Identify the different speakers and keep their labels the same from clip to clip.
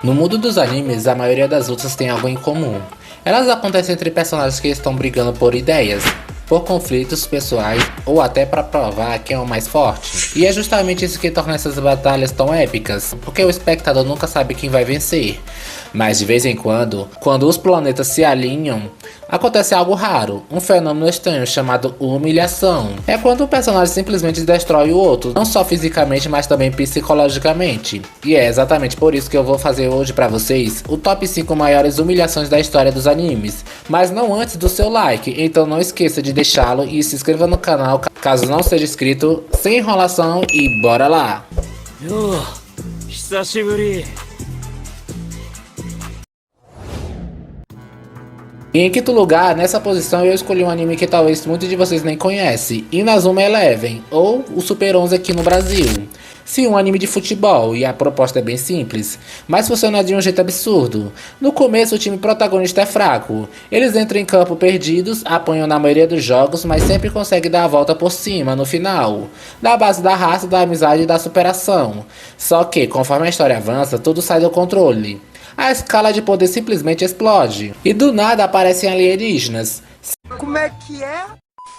Speaker 1: No mundo dos animes, a maioria das lutas tem algo em comum. Elas acontecem entre personagens que estão brigando por ideias, por conflitos pessoais ou até para provar quem é o mais forte. E é justamente isso que torna essas batalhas tão épicas, porque o espectador nunca sabe quem vai vencer. Mas de vez em quando os planetas se alinham, acontece algo raro, um fenômeno estranho chamado humilhação. É quando um personagem simplesmente destrói o outro, não só fisicamente, mas também psicologicamente. E é exatamente por isso que eu vou fazer hoje pra vocês o top 5 maiores humilhações da história dos animes. Mas não antes do seu like, então não esqueça de deixá-lo e se inscreva no canal caso não seja inscrito. Sem enrolação e bora lá! E em quinto lugar, nessa posição eu escolhi um anime que talvez muitos de vocês nem conhecem, Inazuma Eleven, ou o Super 11 aqui no Brasil. Sim, um anime de futebol, e a proposta é bem simples, mas funciona de um jeito absurdo. No começo o time protagonista é fraco, eles entram em campo perdidos, apanham na maioria dos jogos, mas sempre conseguem dar a volta por cima no final, da base da raça, da amizade e da superação. Só que, conforme a história avança, tudo sai do controle. A escala de poder simplesmente explode. E do nada aparecem alienígenas.
Speaker 2: Como é que é?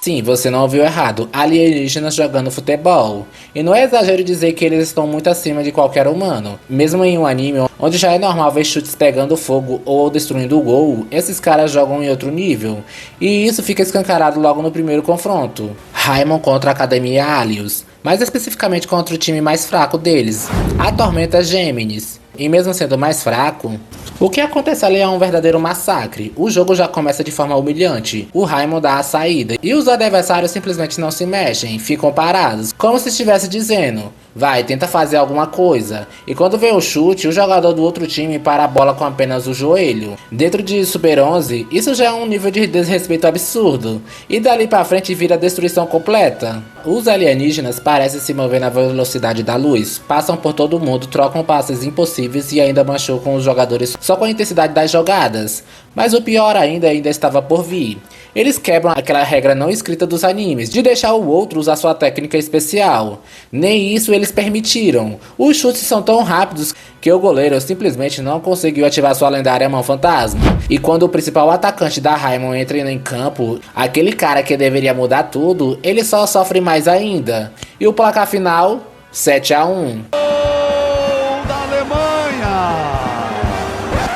Speaker 1: Sim, você não ouviu errado. Alienígenas jogando futebol. E não é exagero dizer que eles estão muito acima de qualquer humano. Mesmo em um anime onde já é normal ver chutes pegando fogo ou destruindo o gol, esses caras jogam em outro nível. E isso fica escancarado logo no primeiro confronto. Raimon contra a Academia Alios. Mais especificamente contra o time mais fraco deles, a Tormenta Gêmeos. E mesmo sendo mais fraco, o que acontece ali é um verdadeiro massacre. O jogo já começa de forma humilhante. O Raimon dá a saída e os adversários simplesmente não se mexem, ficam parados, como se estivesse dizendo: vai, tenta fazer alguma coisa. E quando vem o chute, o jogador do outro time para a bola com apenas o joelho. Dentro de Super 11, isso já é um nível de desrespeito absurdo. E dali pra frente vira destruição completa. Os alienígenas parecem se mover na velocidade da luz, passam por todo mundo, trocam passes impossíveis e ainda machucam os jogadores só com a intensidade das jogadas. Mas o pior ainda estava por vir. Eles quebram aquela regra não escrita dos animes, de deixar o outro usar sua técnica especial. Nem isso eles permitiram. Os chutes são tão rápidos que o goleiro simplesmente não conseguiu ativar sua lendária mão fantasma. E quando o principal atacante da Raimon entra em campo, aquele cara que deveria mudar tudo, ele só sofre mais ainda. E o placar final, 7-1.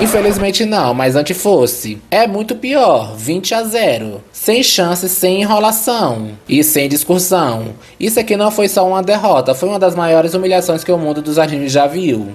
Speaker 1: Infelizmente não, mas antes fosse. É muito pior, 20-0. Sem chance, sem enrolação e sem discussão. Isso aqui não foi só uma derrota, foi uma das maiores humilhações que o mundo dos animes já viu.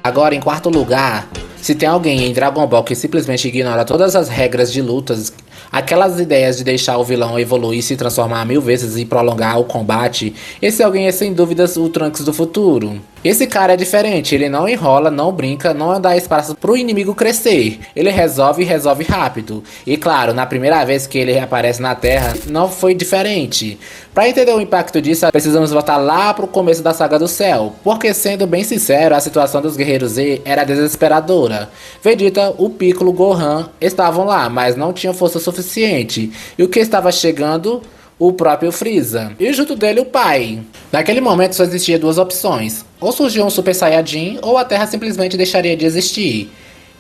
Speaker 1: Agora, em quarto lugar, se tem alguém em Dragon Ball que simplesmente ignora todas as regras de lutas, aquelas ideias de deixar o vilão evoluir, se transformar 1000 vezes e prolongar o combate, esse alguém é sem dúvidas o Trunks do futuro. Esse cara é diferente, ele não enrola, não brinca, não dá espaço pro inimigo crescer. Ele resolve rápido. E claro, na primeira vez que ele aparece na Terra, não foi diferente. Pra entender o impacto disso, precisamos voltar lá pro começo da Saga do Céu. Porque sendo bem sincero, a situação dos Guerreiros Z era desesperadora. Vegeta, o Piccolo, Gohan estavam lá, mas não tinham força suficiente. E o que estava chegando? O próprio Freeza, e junto dele o pai. Naquele momento só existia duas opções: ou surgiu um Super Saiyajin, ou a Terra simplesmente deixaria de existir.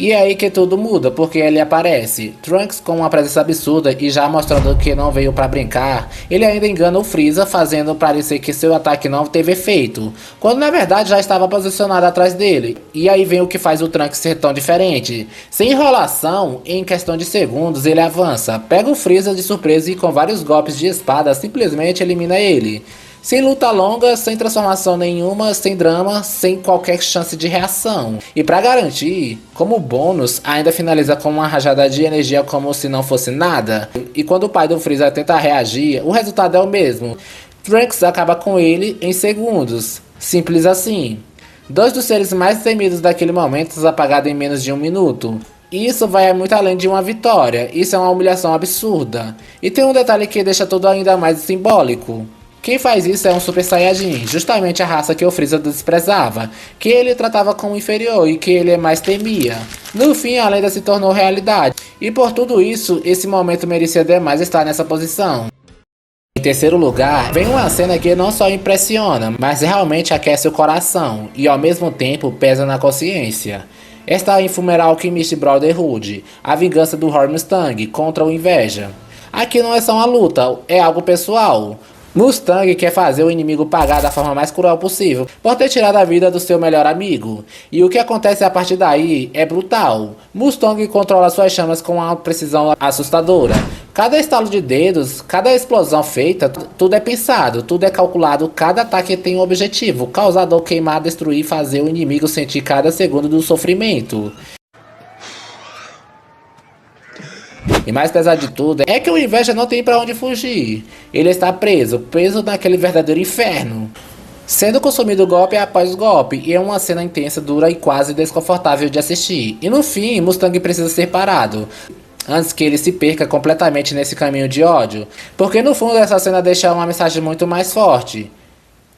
Speaker 1: E é aí que tudo muda, porque ele aparece, Trunks com uma presença absurda e já mostrando que não veio pra brincar. Ele ainda engana o Freeza, fazendo parecer que seu ataque não teve efeito, quando na verdade já estava posicionado atrás dele. E aí vem o que faz o Trunks ser tão diferente. Sem enrolação, em questão de segundos ele avança, pega o Freeza de surpresa e com vários golpes de espada simplesmente elimina ele. Sem luta longa, sem transformação nenhuma, sem drama, sem qualquer chance de reação. E pra garantir, como bônus, ainda finaliza com uma rajada de energia como se não fosse nada. E quando o pai do Freeza tenta reagir, o resultado é o mesmo. Trunks acaba com ele em segundos. Simples assim. Dois dos seres mais temidos daquele momento apagados em menos de 1 minuto. Isso vai muito além de uma vitória, isso é uma humilhação absurda. E tem um detalhe que deixa tudo ainda mais simbólico. Quem faz isso é um Super Saiyajin, justamente a raça que o Freeza desprezava, que ele tratava como inferior e que ele mais temia. No fim, a lenda se tornou realidade, e por tudo isso, esse momento merecia demais estar nessa posição. Em terceiro lugar, vem uma cena que não só impressiona, mas realmente aquece o coração e ao mesmo tempo pesa na consciência. Está em Fullmetal Alchemist Brotherhood, a vingança do Roy Mustang contra o Inveja. Aqui não é só uma luta, é algo pessoal. Mustang quer fazer o inimigo pagar da forma mais cruel possível por ter tirado a vida do seu melhor amigo. E o que acontece a partir daí é brutal. Mustang controla suas chamas com uma precisão assustadora. Cada estalo de dedos, cada explosão feita, tudo é pensado, tudo é calculado, cada ataque tem um objetivo: causar dor, queimar, destruir, fazer o inimigo sentir cada segundo do sofrimento. E mais pesado de tudo é que o Inveja não tem pra onde fugir. Ele está preso naquele verdadeiro inferno, sendo consumido golpe após golpe, e é uma cena intensa, dura e quase desconfortável de assistir. E no fim, Mustang precisa ser parado, antes que ele se perca completamente nesse caminho de ódio. Porque no fundo essa cena deixa uma mensagem muito mais forte: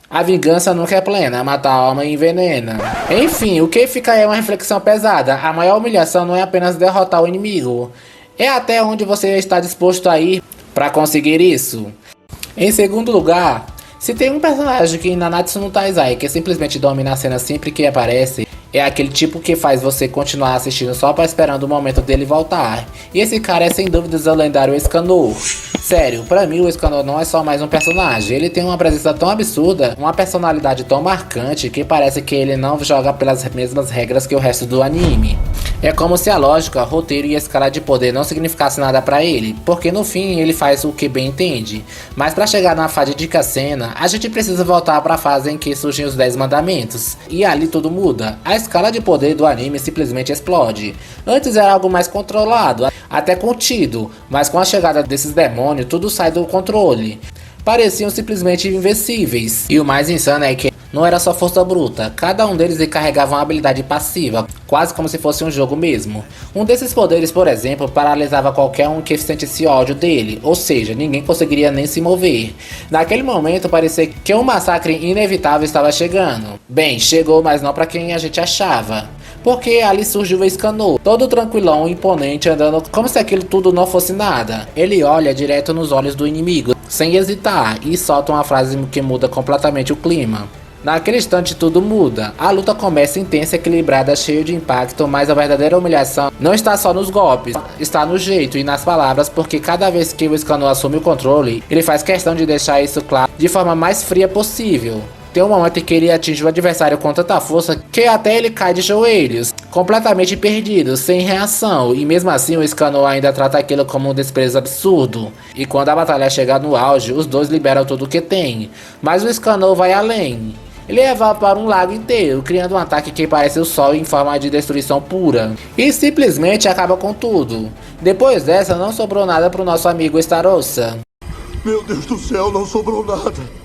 Speaker 1: a vingança nunca é plena, mata a alma e envenena. Enfim, o que fica é uma reflexão pesada. A maior humilhação não é apenas derrotar o inimigo, é até onde você está disposto a ir para conseguir isso. Em segundo lugar, se tem um personagem que Nanatsu no Taizai que simplesmente domina a cena sempre que aparece, é aquele tipo que faz você continuar assistindo só para esperando o momento dele voltar. E esse cara é sem dúvidas o lendário Escanor. Sério, pra mim o Escanor não é só mais um personagem, ele tem uma presença tão absurda, uma personalidade tão marcante, que parece que ele não joga pelas mesmas regras que o resto do anime. É como se a lógica, roteiro e escala de poder não significasse nada pra ele, porque no fim ele faz o que bem entende. Mas pra chegar na fatídica cena, a gente precisa voltar pra fase em que surgem os 10 mandamentos, e ali tudo muda. A escala de poder do anime simplesmente explode. Antes era algo mais controlado, até contido, mas com a chegada desses demônios tudo sai do controle. Pareciam simplesmente invencíveis. E o mais insano é que não era só força bruta, cada um deles carregava uma habilidade passiva, quase como se fosse um jogo mesmo. Um desses poderes, por exemplo, paralisava qualquer um que sentisse ódio dele, ou seja, ninguém conseguiria nem se mover. Naquele momento parecia que um massacre inevitável estava chegando. Bem, chegou, mas não para quem a gente achava. Porque ali surgiu o Escanor, todo tranquilão, imponente, andando como se aquilo tudo não fosse nada. Ele olha direto nos olhos do inimigo, sem hesitar, e solta uma frase que muda completamente o clima. Naquele instante tudo muda, a luta começa intensa, equilibrada, cheia de impacto, mas a verdadeira humilhação não está só nos golpes, está no jeito e nas palavras, porque cada vez que o Escanor assume o controle, ele faz questão de deixar isso claro de forma mais fria possível. Tem um momento em que ele atinge o adversário com tanta força que até ele cai de joelhos, completamente perdido, sem reação, e mesmo assim o Escanor ainda trata aquilo como um desprezo absurdo. E quando a batalha chega no auge, os dois liberam tudo o que tem, mas o Escanor vai além. Ele evapora um lago inteiro, criando um ataque que parece o sol em forma de destruição pura, e simplesmente acaba com tudo. Depois dessa, não sobrou nada pro nosso amigo Starossa.
Speaker 2: Meu Deus do céu, não sobrou nada.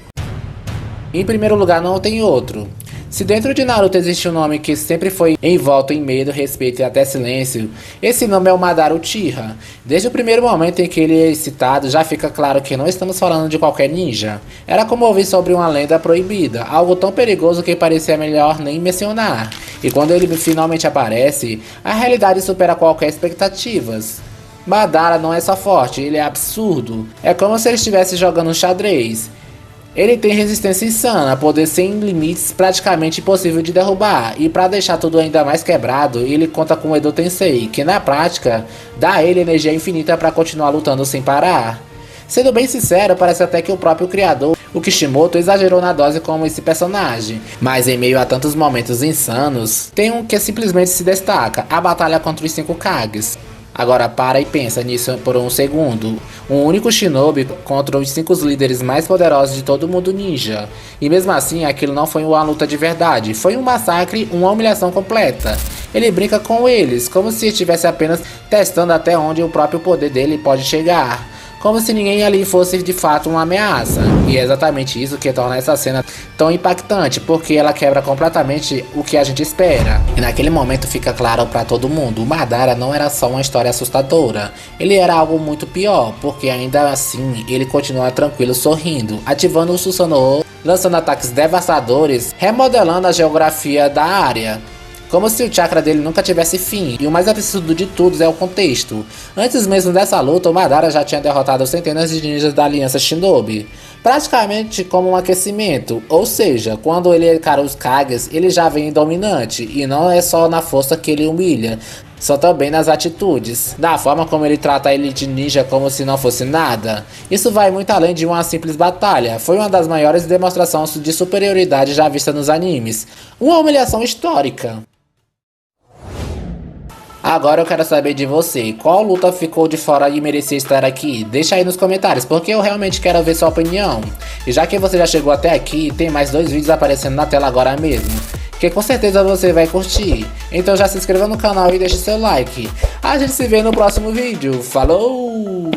Speaker 1: Em primeiro lugar, não tem outro. Se dentro de Naruto existe um nome que sempre foi envolto em medo, respeito e até silêncio, esse nome é o Madara Uchiha. Desde o primeiro momento em que ele é citado, já fica claro que não estamos falando de qualquer ninja. Era como ouvir sobre uma lenda proibida, algo tão perigoso que parecia melhor nem mencionar. E quando ele finalmente aparece, a realidade supera qualquer expectativas. Madara não é só forte, ele é absurdo. É como se ele estivesse jogando um xadrez. Ele tem resistência insana, poder sem limites, praticamente impossível de derrubar, e para deixar tudo ainda mais quebrado, ele conta com o Edo Tensei, que na prática dá a ele energia infinita para continuar lutando sem parar. Sendo bem sincero, parece até que o próprio criador, o Kishimoto, exagerou na dose como esse personagem, mas em meio a tantos momentos insanos, tem um que simplesmente se destaca: a batalha contra os 5 Kages. Agora para e pensa nisso por um segundo. Um único shinobi contra os 5 líderes mais poderosos de todo o mundo ninja. E mesmo assim aquilo não foi uma luta de verdade. Foi um massacre, uma humilhação completa. Ele brinca com eles, como se estivesse apenas testando até onde o próprio poder dele pode chegar. Como se ninguém ali fosse de fato uma ameaça. E é exatamente isso que torna essa cena tão impactante, porque ela quebra completamente o que a gente espera. E naquele momento fica claro pra todo mundo: o Madara não era só uma história assustadora, ele era algo muito pior, porque ainda assim ele continua tranquilo, sorrindo, ativando o Susanoo, lançando ataques devastadores, remodelando a geografia da área. como se o chakra dele nunca tivesse fim, e o mais absurdo de tudo é o contexto. Antes mesmo dessa luta, o Madara já tinha derrotado centenas de ninjas da Aliança Shinobi, praticamente como um aquecimento, ou seja, quando ele encara os Kages, ele já vem dominante, e não é só na força que ele humilha, só também nas atitudes, da forma como ele trata a elite ninja como se não fosse nada. Isso vai muito além de uma simples batalha, foi uma das maiores demonstrações de superioridade já vista nos animes, uma humilhação histórica. Agora eu quero saber de você, qual luta ficou de fora e merecia estar aqui? Deixa aí nos comentários, porque eu realmente quero ver sua opinião. E já que você já chegou até aqui, tem mais 2 vídeos aparecendo na tela agora mesmo, que com certeza você vai curtir. Então já se inscreva no canal e deixe seu like. A gente se vê no próximo vídeo. Falou!